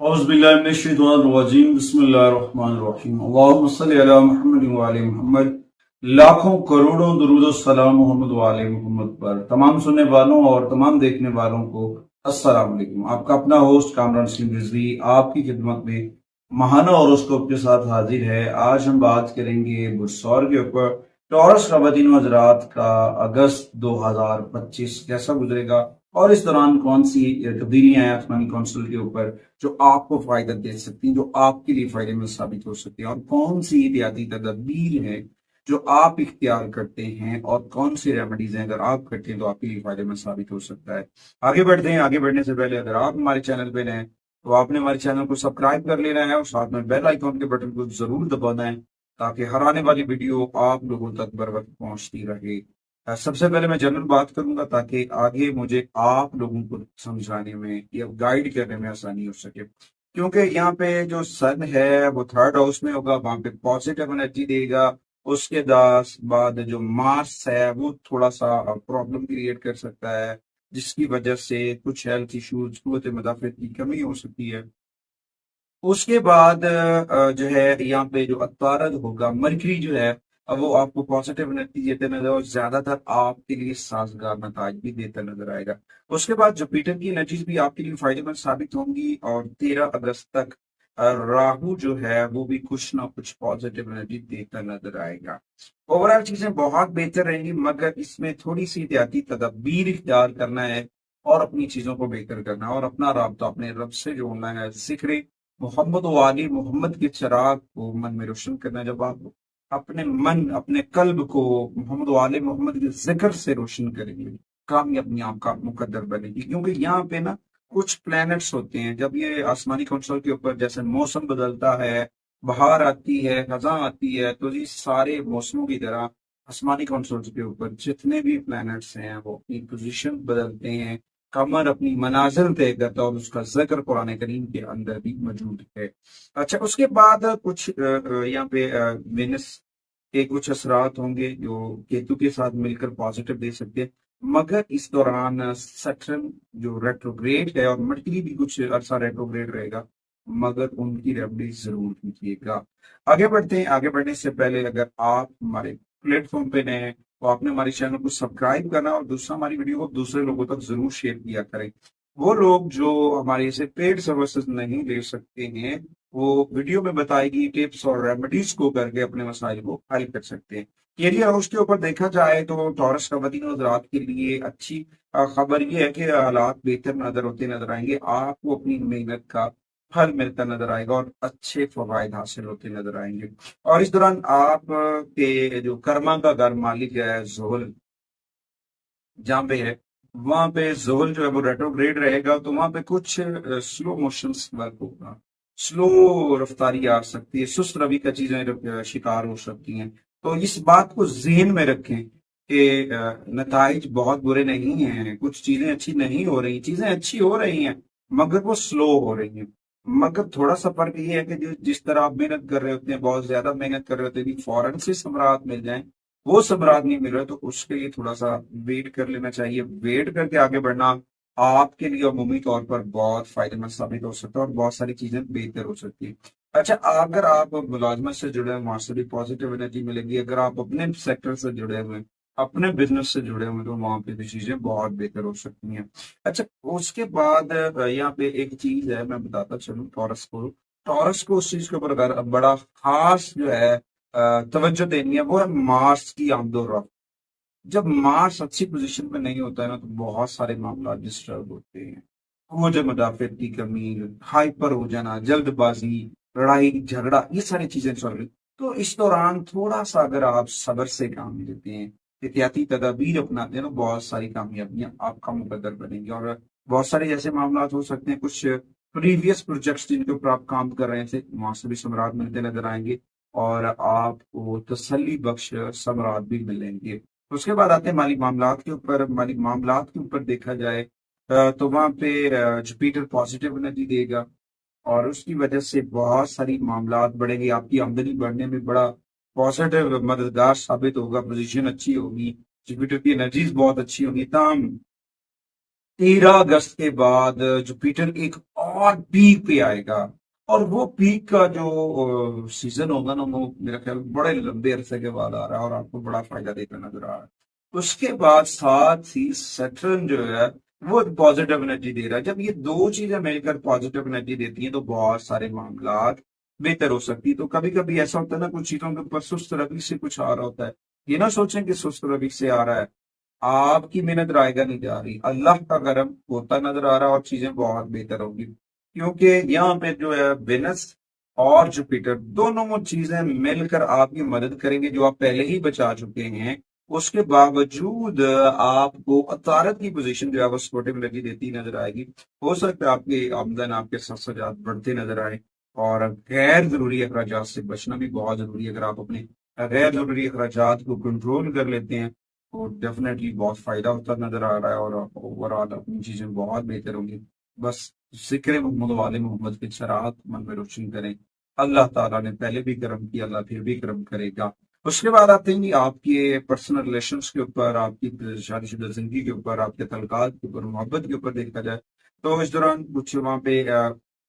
औज़ुबिल्लाहिमिनश्शैतानिर्रजीम बिस्मिल्लाहिर्रहमानिर्रहीम अल्लाहुम्मा सल्लि अला मुहम्मद व आले मुहम्मद। लाखों करोड़ों दुरूद और सलाम मोहम्मद व आले मुहम्मद पर। तमाम सुनने वालों और तमाम देखने वालों को अस्सलाम वालेकुम। आपका अपना होस्ट कामरान सलीम रिजवी आपकी खिदमत में महाना हॉरोस्कोप के साथ हाजिर है। आज हम बात करेंगे बुर्सौर के ऊपर। टॉरस का बदीन हजरात का अगस्त 2025 कैसा गुजरेगा और इस दौरान कौन सी तब्दीलियां हैं आसमानी कौंसिल के ऊपर जो आपको फायदा दे सकती हैं, जो आपके लिए फायदे में साबित हो सकती है, और कौन सी एहतियाती तदबीर है जो आप इख्तियार करते हैं और कौन सी रेमेडीज हैं अगर आप करते हैं तो आपके लिए फायदे में साबित हो सकता है। आगे बढ़ते हैं। आगे बढ़ने से पहले अगर आप हमारे चैनल पे नए हैं तो आपने हमारे चैनल को सब्सक्राइब कर लेना है और साथ में बेल आइकॉन के बटन को जरूर दबाना है ताकि हर आने वाली वीडियो आप लोगों तक बर वक्त पहुंचती रहे। सबसे पहले मैं जनरल बात करूंगा ताकि आगे मुझे आप लोगों को समझाने में या गाइड करने में आसानी हो सके, क्योंकि यहाँ पे जो सन है वो थर्ड हाउस में होगा, वहां पे पॉजिटिव एनर्जी देगा। उसके बाद जो मार्स है वो थोड़ा सा प्रॉब्लम क्रिएट कर सकता है, जिसकी वजह से कुछ हेल्थ इश्यूज कुव्वत मुदाफियत की कमी हो सकती है। उसके बाद जो है यहाँ पे जो अतारद होगा, मरकरी जो है वो आपको पॉजिटिव एनर्जी देते नजर और ज्यादातर आपके लिए साजगार नताज भी देता नजर आएगा। उसके बाद जुपिटर की एनर्जीज भी आपके लिए फायदेमंद साबित होंगी और 13 अगस्त तक राहु जो है वो भी कुछ ना कुछ पॉजिटिव एनर्जी देता नजर आएगा। ओवरऑल चीजें बहुत बेहतर रहेंगी, मगर इसमें थोड़ी सी एहतियाती तदबीर इख्तियार करना है और अपनी चीजों को बेहतर करना है और अपना राब्ता अपने रब से जोड़ना है। जिक्र मोहम्मद वाली मोहम्मद के चिराग को मन में रोशन करना। जब आप अपने मन अपने कल्ब को मोहम्मद वाले मोहम्मद के जिक्र से रोशन करेंगे, कामयाबी आपका मुकद्दर बनेगी। क्योंकि यहाँ पे ना कुछ प्लैनेट्स होते हैं, जब ये आसमानी कौंसल के ऊपर जैसे मौसम बदलता है, बहार आती है, खजा आती है, तो ये सारे मौसमों की तरह आसमानी कौंसल के ऊपर जितने भी प्लैनेट्स हैं वो अपनी पोजीशन बदलते हैं। कमर अपनी मनाजिल तय करता है और उसका जिक्र कुरान करीम के अंदर भी मौजूद है। अच्छा, उसके बाद कुछ यहाँ पे वेनस के कुछ असरात होंगे जो केतु के साथ मिलकर पॉजिटिव दे सकते हैं, मगर इस दौरान सैटर्न जो रेट्रोग्रेड है और मर्करी भी कुछ अरसा रेट्रोग्रेड रहेगा, मगर उनकी रेमेडी जरूर कीजिएगा। आगे बढ़ते हैं। आगे बढ़ने से पहले अगर आप हमारे प्लेटफॉर्म पे नए हैं तो आपने हमारे चैनल को सब्सक्राइब करना और दूसरा हमारी वीडियो को दूसरे लोगों तक जरूर शेयर किया करें। वो लोग जो हमारे से पेड सर्विसेज नहीं ले सकते हैं वो वीडियो में बताएगी टिप्स और रेमेडीज को करके अपने मसाइल को हल कर सकते हैं। कैरियर हाउस के ऊपर देखा जाए तो टॉरस का बदीन हज़रात के लिए अच्छी खबर ये है कि हालात बेहतर नजर होते नजर आएंगे। आपको अपनी मेहनत का फल मिलता नजर आएगा और अच्छे फवायद हासिल होते नजर आएंगे। और इस दौरान आप के जो कर्मा का घर मालिक है जोहल जहाँ पे है, वहां पे जोहल जो है वो रेट्रोग्रेड रहेगा, तो वहां पे कुछ स्लो मोशंस वर्क होगा, स्लो रफ्तारी आ सकती है, सुस्त रवि का चीजें शिकार हो सकती हैं। तो इस बात को जहन में रखें कि नताइज बहुत बुरे नहीं हैं, कुछ चीजें अच्छी नहीं हो रही, चीजें अच्छी हो रही हैं मगर वो स्लो हो रही हैं। मगर थोड़ा सा फर्क ये है कि जिस तरह आप मेहनत कर रहे होते हैं, बहुत ज्यादा मेहनत कर रहे होते हैं, फौरन से समरात मिल जाए, वो सबरात नहीं मिल रहा, तो उसके लिए थोड़ा सा वेट कर लेना चाहिए। वेट करके आगे बढ़ना आपके लिए अमूमी तौर पर बहुत फायदेमंद साबित हो सकता है और बहुत सारी चीजें बेहतर हो सकती है। अच्छा, अगर आप मुलाजमत से जुड़े हैं वहां से भी पॉजिटिव एनर्जी मिलेगी। अगर आप अपने सेक्टर से जुड़े हुए हैं, अपने बिजनेस से जुड़े हुए हैं, तो वहां पे भी चीजें बहुत बेहतर हो सकती हैं। अच्छा, उसके बाद यहाँ पे एक चीज है मैं बताता चलूँ टॉरस को उस चीज के ऊपर अगर बड़ा खास जो है तवज्जो देनी है, वो है मार्स की आमदोरफ्त। जब मार्स अच्छी पोजीशन में नहीं होता है ना तो बहुत सारे मामला डिस्टर्ब होते हैं। मुझे मुदाफियत की कमी, हाइपर हो जाना, जल्दबाजी, लड़ाई झगड़ा, ये सारी चीजें चल रही। तो इस दौरान थोड़ा सा अगर आप सब्र से काम लेते हैं, एहतियाती तदाबीर अपनाते हैं, तो बहुत सारी कामयाबियां आपका मुकद्दर बनेंगी। और बहुत सारे ऐसे मामला हो सकते हैं, कुछ प्रीवियस प्रोजेक्ट्स जिनके ऊपर आप काम कर रहे थे वहां से भी समरात मिलते नजर आएंगे और आपको तसल्ली बख्श समरात भी मिलेंगे। उसके बाद आते हैं माली मामलात के ऊपर। माली मामलात के ऊपर देखा जाए तो वहां पे जुपिटर पॉजिटिव एनर्जी देगा और उसकी वजह से बहुत सारी मामलात बढ़ेंगे, आपकी आमदनी बढ़ने में बड़ा पॉजिटिव मददगार साबित होगा, पोजीशन अच्छी होगी, जुपिटर की एनर्जीज बहुत अच्छी होगी। तमाम 13 अगस्त के बाद जुपिटर एक اور پیک پہ آئے گا، اور وہ پیک کا جو سیزن ہوگا نا وہ میرا خیال بڑے لمبے عرصے کے بعد آ رہا ہے اور آپ کو بڑا فائدہ دیتا نظر آ رہا ہے۔ اس کے بعد ساتھ ہی سیٹرن جو ہے وہ پازیٹیو انرجی دے رہا ہے۔ جب یہ دو چیزیں مل کر پازیٹیو انرجی دیتی ہیں تو بہت سارے معاملات بہتر ہو سکتی ہے۔ تو کبھی کبھی ایسا ہوتا ہے نا کچھ چیزوں کے اوپر سست روی سے کچھ آ رہا ہوتا ہے، یہ نہ سوچیں کہ سست روی سے آ رہا ہے، آپ کی محنت رائے گا نہیں جا رہی، اللہ کا کرم ہوتا نظر آ رہا ہے اور چیزیں بہت بہتر ہوگی، کیونکہ یہاں پہ جو ہے وینس اور جوپیٹر دونوں وہ چیزیں مل کر آپ کی مدد کریں گے جو آپ پہلے ہی بچا چکے ہیں۔ اس کے باوجود آپ کو عطارد کی پوزیشن جو ہے وہ سپورٹیو انرجی دیتی نظر آئے گی۔ ہو سکتا ہے آپ کی آمدن، آپ کے خرچات بڑھتے نظر آئے، اور غیر ضروری اخراجات سے بچنا بھی بہت ضروری ہے۔ اگر آپ اپنے غیر ضروری اخراجات کو کنٹرول کر لیتے ہیں تو ڈیفینیٹلی بہت فائدہ ہوتا نظر آ رہا ہے، اور اوور آل اپنی چیزیں بہت بہتر ہوں گی۔ بس ذکر محمد والے محمد کے شرائط من میں روشن کریں، اللہ تعالیٰ نے پہلے بھی کرم کیا، اللہ پھر بھی کرم کرے گا۔ اس کے بعد آتے ہیں آپ کے پرسنل ریلیشنز کے اوپر، آپ کی شادی شدہ زندگی کے اوپر، آپ کے تعلقات کے اوپر، محبت کے اوپر دیکھا جائے تو اس دوران کچھ وہاں پہ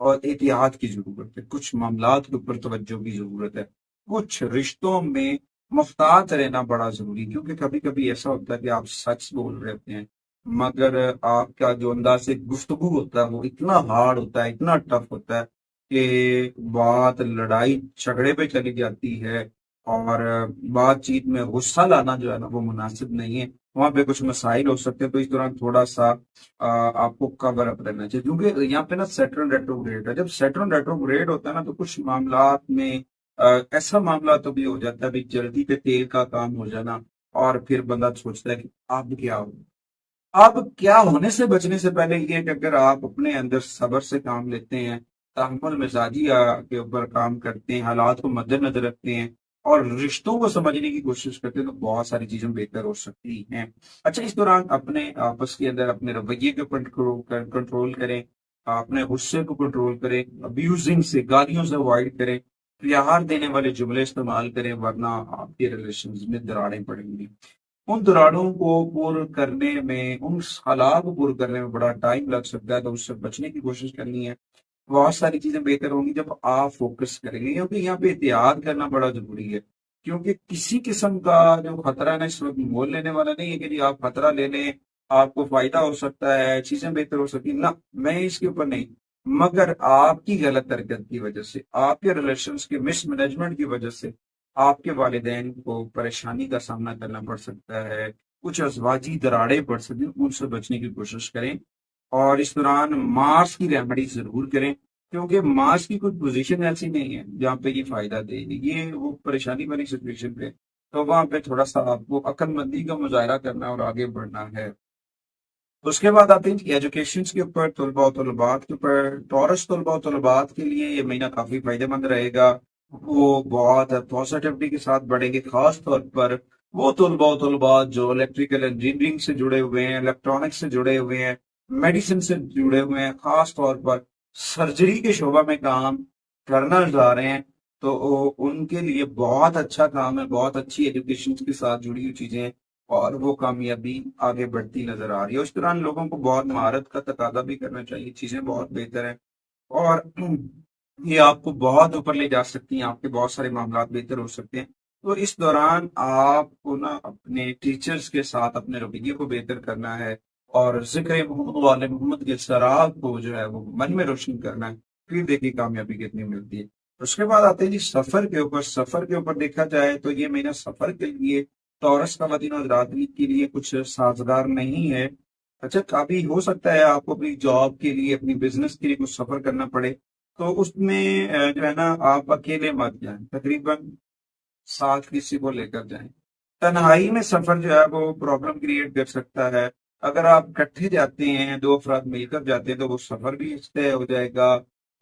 اور احتیاط کی ضرورت ہے، کچھ معاملات کے اوپر توجہ کی ضرورت ہے، کچھ رشتوں میں محتاط رہنا بڑا ضروری، کیونکہ کبھی کبھی ایسا ہوتا ہے کہ آپ سچ بول رہے ہوتے ہیں مگر آپ کا جو انداز گفتگو ہوتا ہے وہ اتنا ہارڈ ہوتا ہے، اتنا ٹف ہوتا ہے کہ بات لڑائی جھگڑے پہ چلی جاتی ہے، اور بات چیت میں غصہ لانا جو ہے نا وہ مناسب نہیں ہے، وہاں پہ کچھ مسائل ہو سکتے ہیں۔ تو اس دوران تھوڑا سا آپ کو کور اپ رہنا چاہیے، کیونکہ یہاں پہ نا سیٹرن ریٹروگریڈ ہے۔ جب سیٹرن ریٹروگریڈ ہوتا ہے نا تو کچھ معاملات میں ایسا معاملہ تو بھی ہو جاتا ہے بھی جلدی پہ تیل کا کام ہو جانا، اور پھر بندہ سوچتا ہے کہ اب کیا ہو، اب کیا ہونے سے بچنے سے پہلے یہ کہ اگر آپ اپنے اندر صبر سے کام لیتے ہیں، تحمل مزاجی کے اوپر کام کرتے ہیں، حالات کو مد نظر رکھتے ہیں اور رشتوں کو سمجھنے کی کوشش کرتے ہیں تو بہت ساری چیزیں بہتر ہو سکتی ہیں۔ اچھا، اس دوران اپنے آپس کے اندر اپنے رویے کے اوپر کنٹرول کریں، اپنے غصے کو کنٹرول کریں، ابیوزنگ سے، گالیوں سے اوائڈ کریں، پیار دینے والے جملے استعمال کریں، ورنہ آپ کے ریلیشنز میں دراڑیں پڑیں گی۔ ان دراڑوں کو پور کرنے میں، ان حالات کو پور کرنے میں بڑا ٹائم لگ سکتا ہے، تو اس سے بچنے کی کوشش کرنی ہے۔ بہت ساری چیزیں بہتر ہوں گی جب آپ فوکس کریں گے، کیونکہ یہاں پہ احتیاط کرنا بڑا ضروری ہے، کیونکہ کسی قسم کا جو خطرہ ہے نا اس وقت مول لینے والا نہیں ہے کہ جی آپ خطرہ لے لیں، آپ کو فائدہ ہو سکتا ہے، چیزیں بہتر ہو سکتی ہیں، نہ، میں اس کے اوپر نہیں، مگر آپ کی غلط حرکت کی وجہ سے، آپ کے ریلیشنز کے مس مینجمنٹ کی وجہ سے آپ کے والدین کو پریشانی کا سامنا کرنا پڑ سکتا ہے، کچھ ازواجی دراڑیں پڑ سکتی ہیں، ان سے بچنے کی کوشش کریں۔ اور اس دوران مارس کی ریمیڈی ضرور کریں، کیونکہ مارس کی کوئی پوزیشن ایسی نہیں ہے جہاں پہ یہ فائدہ دے گی، یہ وہ پریشانی والی سچویشن پہ، تو وہاں پہ تھوڑا سا آپ کو عقل مندی کا مظاہرہ کرنا اور آگے بڑھنا ہے۔ اس کے بعد آتے ہیں ایجوکیشن کے اوپر، طلباء و طلبات کے اوپر۔ ٹورس طلباء و طلبات کے لیے یہ مہینہ کافی فائدہ مند رہے گا، وہ بہت پازیٹیوٹی کے ساتھ بڑھیں گے، خاص طور پر وہ طلباء و طلبات جو الیکٹریکل انجینئرنگ سے جڑے ہوئے ہیں، الیکٹرانکس سے جڑے ہوئے ہیں، میڈیسن سے جڑے ہوئے ہیں، خاص طور پر سرجری کے شعبہ میں کام کرنا چاہ رہے ہیں، تو ان کے لیے بہت اچھا کام ہے، بہت اچھی ایجوکیشن کے ساتھ جڑی ہوئی چیزیں ہیں، اور وہ کامیابی آگے بڑھتی نظر آ رہی ہے۔ اس دوران لوگوں کو بہت مہارت کا تقاضا بھی کرنا چاہیے، چیزیں بہت بہتر ہیں، اور یہ آپ کو بہت اوپر لے جا سکتی ہیں، آپ کے بہت سارے معاملات بہتر ہو سکتے ہیں۔ تو اس دوران آپ کو نا اپنے ٹیچرز کے ساتھ اپنے رویے کو بہتر کرنا ہے، اور ذکر محمد والے محمد کے سراغ کو جو ہے وہ من میں روشن کرنا ہے، پھر دیکھیے کامیابی کتنی ملتی ہے۔ اس کے بعد آتے ہیں جی سفر کے اوپر۔ سفر کے اوپر دیکھا جائے تو یہ مہینہ سفر کے لیے ٹورس خواتین اور حضرات کے لیے کچھ سازگار نہیں ہے۔ اچھا، کافی ہو سکتا ہے آپ کو اپنی جاب کے لیے، اپنی بزنس کے لیے کچھ سفر کرنا پڑے، تو اس میں جو ہے نا آپ اکیلے مت جائیں، تقریباً ساتھ کسی کو لے کر جائیں۔ تنہائی میں سفر جو ہے وہ پرابلم کریٹ کر سکتا ہے، اگر آپ اکٹھے جاتے ہیں، دو افراد مل کر جاتے ہیں تو وہ سفر بھی طے ہو جائے گا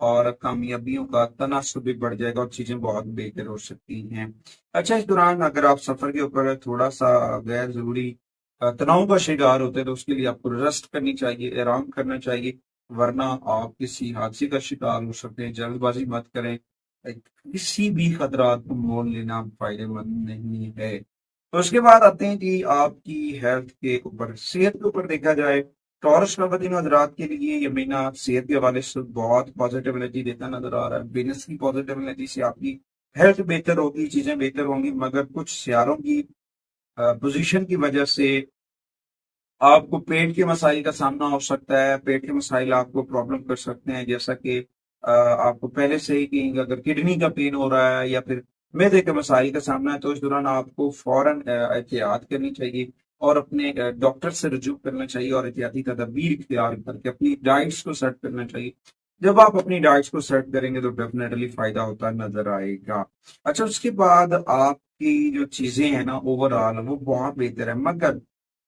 اور کامیابیوں کا تناسب بھی بڑھ جائے گا اور چیزیں بہت بہتر ہو سکتی ہیں۔ اچھا، اس دوران اگر آپ سفر کے اوپر تھوڑا سا غیر ضروری تناؤ کا شکار ہوتے ہیں تو اس کے لیے آپ کو ریسٹ کرنی چاہیے، آرام کرنا چاہیے، ورنہ آپ کسی حادثے کا شکار ہو سکتے ہیں۔ جلد بازی مت کریں، کسی بھی خطرات کو مول لینا فائدہ مند نہیں ہے۔ تو اس کے بعد آتے ہیں کہ آپ کی ہیلتھ کے اوپر، صحت کے اوپر دیکھا جائے टॉरस नवदिन हजरात के लिए ये महीना सेहत के हवाले से बहुत पॉजिटिव एनर्जी देता नजर आ रहा है। बिजनेस की पॉजिटिव एनर्जी से आपकी हेल्थ बेहतर होगी, चीजें बेहतर होंगी, मगर कुछ सियारों की पोजीशन की वजह से आपको पेट के मसाइल का सामना हो सकता है। पेट के मसाइल आपको प्रॉब्लम कर सकते हैं, जैसा कि आपको पहले से ही कि अगर किडनी का पेन हो रहा है या फिर मैदे के मसाइल का सामना है, तो इस दौरान आपको फौरन एहतियात करनी चाहिए और अपने डॉक्टर से रजू करना चाहिए और एहतियाती तदाबीर इख्तियार करके अपनी डाइट्स को सेट करना चाहिए। जब आप अपनी डाइट्स को सेट करेंगे तो डेफिनेटली फायदा होता नजर आएगा। अच्छा, उसके बाद आपकी जो चीजें हैं ना ओवरऑल वो बहुत बेहतर है, मगर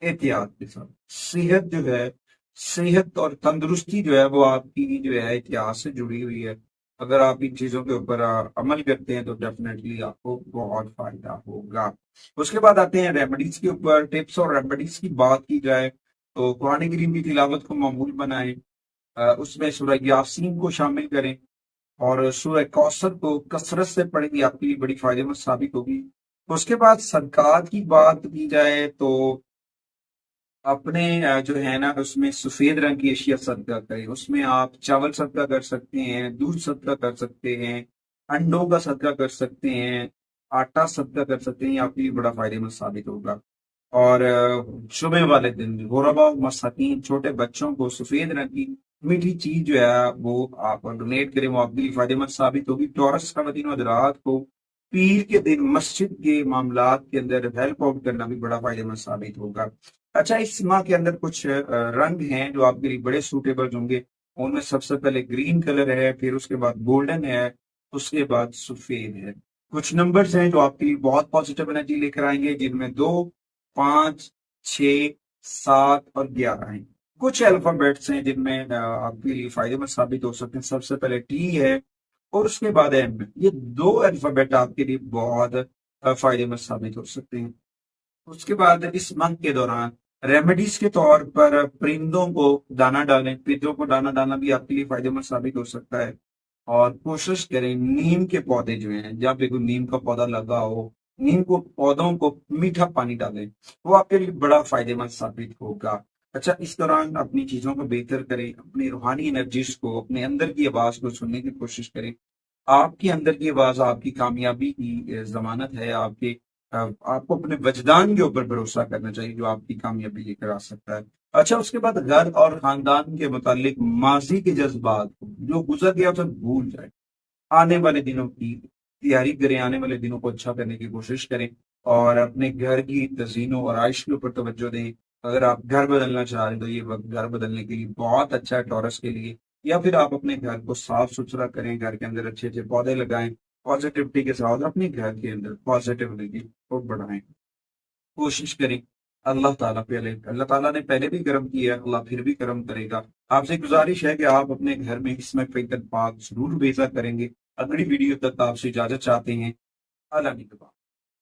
एहतियात के साथ। सेहत जो है, सेहत और तंदुरुस्ती जो है वो आपकी जो है एहतियात से जुड़ी हुई है। अगर आप इन चीजों के ऊपर अमल करते हैं तो डेफिनेटली आपको बहुत फायदा होगा। उसके बाद आते हैं रेमेडीज के ऊपर। टिप्स और रेमेडीज की बात की जाए तो कुरान करीम की तिलावत को मामूल बनाएं, उसमें सूरह यासीन को शामिल करें और सूरह कौसर को कसरत से पढ़ेंगे, आपके लिए बड़ी फायदेमंद साबित होगी। उसके बाद सदकात की बात की जाए तो अपने जो है ना उसमें सफेद रंग की अशिया सदका करें। उसमें आप चावल सदका कर सकते हैं, दूध सदका कर सकते हैं, अंडों का सदका कर सकते हैं, आटा सदका कर सकते हैं, ये आपके लिए बड़ा फायदेमंद साबित होगा। और जुमे वाले दिन गुरबा और मसाकीन छोटे बच्चों को सफेद रंग की मीठी चीज जो है वो आप डोनेट करें, वो आपके लिए फायदेमंद साबित होगी। टॉरस का दिन और रात को पीर के दिन मस्जिद के मामलात के अंदर हेल्प आउट करना भी बड़ा फायदेमंद साबित होगा। अच्छा, इस माह के अंदर कुछ रंग हैं जो आपके लिए बड़े सूटेबल होंगे। उनमें सबसे पहले ग्रीन कलर है, फिर उसके बाद गोल्डन है, उसके बाद सफेद है। कुछ नंबर्स हैं जो आपके लिए बहुत पॉजिटिव एनर्जी लेकर आएंगे, जिनमें 2, 5, 6, 7 और 11 हैं। कुछ अल्फाबेट्स हैं जिनमें आपके लिए फायदेमंद साबित हो सकते हैं। सबसे पहले टी है और उसके बाद एम। ये दो अल्फाबेट आपके लिए बहुत फायदेमंद साबित हो सकते हैं। उसके बाद इस मंथ के दौरान रेमेडीज के तौर पर परिंदों को दाना डालें। परिंदों को दाना डालना भी आपके लिए फायदेमंद साबित हो सकता है। और कोशिश करें नीम के पौधे जो हैं, जब भी कोई नीम का पौधा लगा हो, नीम को पौधों को मीठा पानी डालें, वो आपके लिए बड़ा फायदेमंद साबित होगा। अच्छा, इस दौरान अपनी चीजों को बेहतर करें, अपनी रूहानी एनर्जीज को, अपने अंदर की आवाज को सुनने की कोशिश करें। आपके अंदर की आवाज आपकी कामयाबी की जमानत है। आपको अपने वजदान के ऊपर भरोसा करना चाहिए जो आपकी कामयाबी लेकर आ सकता है। अच्छा, उसके बाद घर और खानदान के मुतालिक माजी के जज्बात को जो गुजर गया उसे भूल जाए। आने वाले दिनों की तैयारी करें, आने वाले दिनों को अच्छा करने की कोशिश करें और अपने घर की तज़ीनों और आइश के ऊपर तवज्जो दें। अगर आप घर बदलना चाह रहे हैं तो ये वक्त घर बदलने के लिए बहुत अच्छा है टॉरस के लिए। या फिर आप अपने घर को साफ सुथरा करें, घर के अंदर अच्छे अच्छे पौधे लगाएं, पॉजिटिविटी के साथ अपने घर के अंदर पॉजिटिविटी को बढ़ाएं। कोशिश करें अल्लाह ताला ने पहले भी कर्म किया है, अल्लाह फिर भी कर्म करेगा। आपसे गुजारिश है कि आप अपने घर में इसमें पाक जरूर भेजा करेंगे। अगली वीडियो तक आपसे इजाजत चाहते हैं। अल्लाह निगहबान।